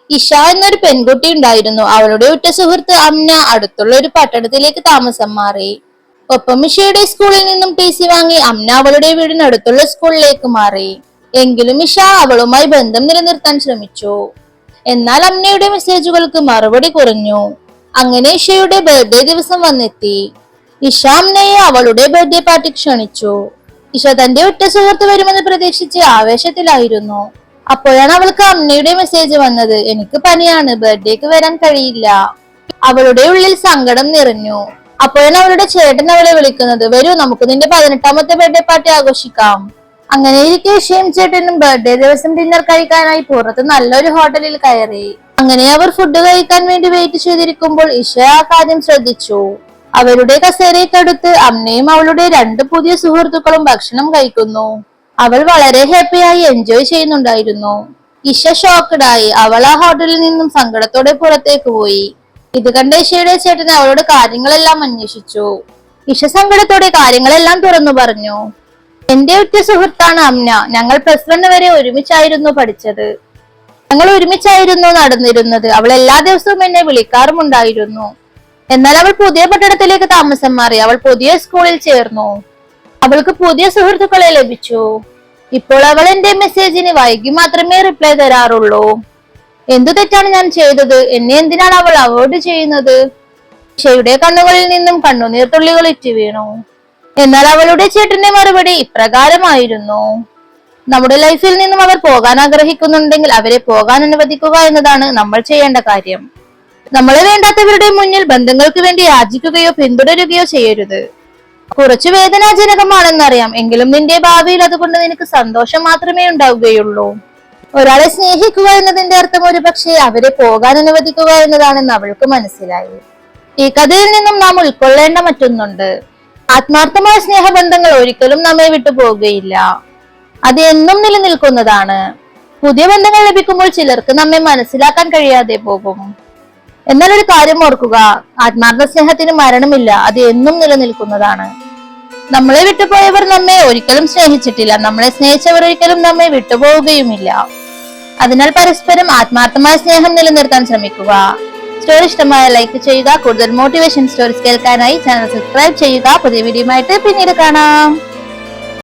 ഇഷ എന്നൊരു പെൺകുട്ടി ഉണ്ടായിരുന്നു. അവളുടെ ഉറ്റ സുഹൃത്ത് അമ്ന അടുത്തുള്ള ഒരു പട്ടണത്തിലേക്ക് താമസം മാറി. ഒപ്പം ഇഷയുടെ സ്കൂളിൽ നിന്നും ടി.സി വാങ്ങി അമ്ന അവളുടെ വീടിനടുത്തുള്ള സ്കൂളിലേക്ക് മാറി. എങ്കിലും ഇഷ അവളുമായി ബന്ധം നിലനിർത്താൻ ശ്രമിച്ചു. എന്നാൽ അമ്നയുടെ മെസ്സേജുകൾക്ക് മറുപടി കുറഞ്ഞു. അങ്ങനെ ഇഷയുടെ ബർത്ത്ഡേ ദിവസം വന്നെത്തി. ഇഷ അമ്നയെ അവളുടെ ബർത്ത്ഡേ പാർട്ടി ക്ഷണിച്ചു. ഇഷ തന്റെ ഉറ്റ സുഹൃത്ത് വരുമെന്ന് പ്രതീക്ഷിച്ച് ആവേശത്തിലായിരുന്നു. അപ്പോഴാണ് അവൾക്ക് അമ്നയുടെ മെസ്സേജ് വന്നത്. എനിക്ക് പനിയാണ്, ബർത്ത്ഡേക്ക് വരാൻ കഴിയില്ല. അവളുടെ ഉള്ളിൽ സങ്കടം നിറഞ്ഞു. അപ്പോഴാണ് അവളുടെ ചേട്ടൻ അവളെ വിളിക്കുന്നത്. വരൂ, നമുക്ക് നിന്റെ 18ാമത്തെ ബർത്ത്ഡേ പാർട്ടി ആഘോഷിക്കാം. അങ്ങനെ ഇരിക്കെ ഇഷയും ചേട്ടനും ബർത്ത്ഡേ ദിവസം ഡിന്നർ കഴിക്കാനായി പുറത്ത് നല്ലൊരു ഹോട്ടലിൽ കയറി. അങ്ങനെ അവർ ഫുഡ് കഴിക്കാൻ വേണ്ടി വെയിറ്റ് ചെയ്തിരിക്കുമ്പോൾ ഇഷ ആ കാര്യം ശ്രദ്ധിച്ചു. അവരുടെ കസേരയ്ക്കടുത്ത് അമ്നയും അവളുടെ 2 പുതിയ സുഹൃത്തുക്കളും ഭക്ഷണം കഴിക്കുന്നു. അവൾ വളരെ ഹാപ്പിയായി എൻജോയ് ചെയ്യുന്നുണ്ടായിരുന്നു. ഇഷ ഷോക്കഡായി. അവൾ ആ ഹോട്ടലിൽ നിന്നും സങ്കടത്തോടെ പുറത്തേക്ക് പോയി. ഇത് കണ്ട ഇഷയുടെ ചേട്ടൻ അവളോട് കാര്യങ്ങളെല്ലാം അന്വേഷിച്ചു. ഇഷ സങ്കടത്തോടെ കാര്യങ്ങളെല്ലാം തുറന്നു പറഞ്ഞു. എന്റെ ഉറ്റ സുഹൃത്താണ് അമ്ന. ഞങ്ങൾ +1 വരെ ഒരുമിച്ചായിരുന്നു പഠിച്ചത്. ഞങ്ങൾ ഒരുമിച്ചായിരുന്നു നടന്നിരുന്നത്. അവൾ എല്ലാ ദിവസവും എന്നെ വിളിക്കാറുമുണ്ടായിരുന്നു. എന്നാൽ അവൾ പുതിയ പട്ടണത്തിലേക്ക് താമസം മാറി. അവൾ പുതിയ സ്കൂളിൽ ചേർന്നു. അവൾക്ക് പുതിയ സുഹൃത്തുക്കളെ ലഭിച്ചു. ഇപ്പോൾ അവൾ എന്റെ മെസ്സേജിന് വൈകി മാത്രമേ റിപ്ലൈ തരാറുള്ളൂ. എന്തു തെറ്റാണ് ഞാൻ ചെയ്തത്? എന്നെ എന്തിനാണ് അവൾ അവോയ്ഡ് ചെയ്യുന്നത്? ഇഷയുടെ കണ്ണുകളിൽ നിന്നും കണ്ണുനീർ തുള്ളികൾ ഇറ്റു വീണു. എന്നാൽ അവളുടെ ചേട്ടന്റെ മറുപടി ഇപ്രകാരമായിരുന്നു. നമ്മുടെ ലൈഫിൽ നിന്നും അവർ പോകാൻ ആഗ്രഹിക്കുന്നുണ്ടെങ്കിൽ അവരെ പോകാൻ അനുവദിക്കുക എന്നതാണ് നമ്മൾ ചെയ്യേണ്ട കാര്യം. നമ്മളെ വേണ്ടാത്തവരുടെ മുന്നിൽ ബന്ധങ്ങൾക്ക് വേണ്ടി യാചിക്കുകയോ പിന്തുടരുകയോ ചെയ്യരുത്. കുറച്ചു വേദനാജനകമാണെന്നറിയാം, എങ്കിലും നിന്റെ ഭാവിയിൽ അതുകൊണ്ട് നിനക്ക് സന്തോഷം മാത്രമേ ഉണ്ടാവുകയുള്ളൂ. ഒരാളെ സ്നേഹിക്കുക എന്നതിന്റെ അർത്ഥം ഒരു പക്ഷേ അവരെ പോകാൻ അനുവദിക്കുക എന്നതാണെന്ന് അവൾക്ക് മനസ്സിലായി. ഈ കഥയിൽ നിന്നും നാം ഉൾക്കൊള്ളേണ്ട മറ്റൊന്നുണ്ട്. ആത്മാർത്ഥമായ സ്നേഹബന്ധങ്ങൾ ഒരിക്കലും നമ്മെ വിട്ടുപോകുകയില്ല. അത് എന്നും നിലനിൽക്കുന്നതാണ്. പുതിയ ബന്ധങ്ങൾ ലഭിക്കുമ്പോൾ ചിലർക്ക് നമ്മെ മനസ്സിലാക്കാൻ കഴിയാതെ പോകും. എന്നാൽ ഒരു കാര്യം ഓർക്കുക, ആത്മാർത്ഥ സ്നേഹത്തിന് മരണമില്ല. അത് എന്നും നിലനിൽക്കുന്നതാണ്. നമ്മളെ വിട്ടുപോയവർ നമ്മെ ഒരിക്കലും സ്നേഹിച്ചിട്ടില്ല. നമ്മളെ സ്നേഹിച്ചവർ ഒരിക്കലും നമ്മെ വിട്ടുപോവുകയുമില്ല. അതിനാൽ പരസ്പരം ആത്മാർത്ഥമായ സ്നേഹം നിലനിർത്താൻ ശ്രമിക്കുക. സ്റ്റോറി ഇഷ്ടമായ ലൈക്ക് ചെയ്യുക. കൂടുതൽ മോട്ടിവേഷൻ സ്റ്റോറീസ് കേൾക്കാനായി ചാനൽ സബ്സ്ക്രൈബ് ചെയ്യുക. പുതിയ വീഡിയോയുമായിട്ട് പിന്നീട് കാണാം.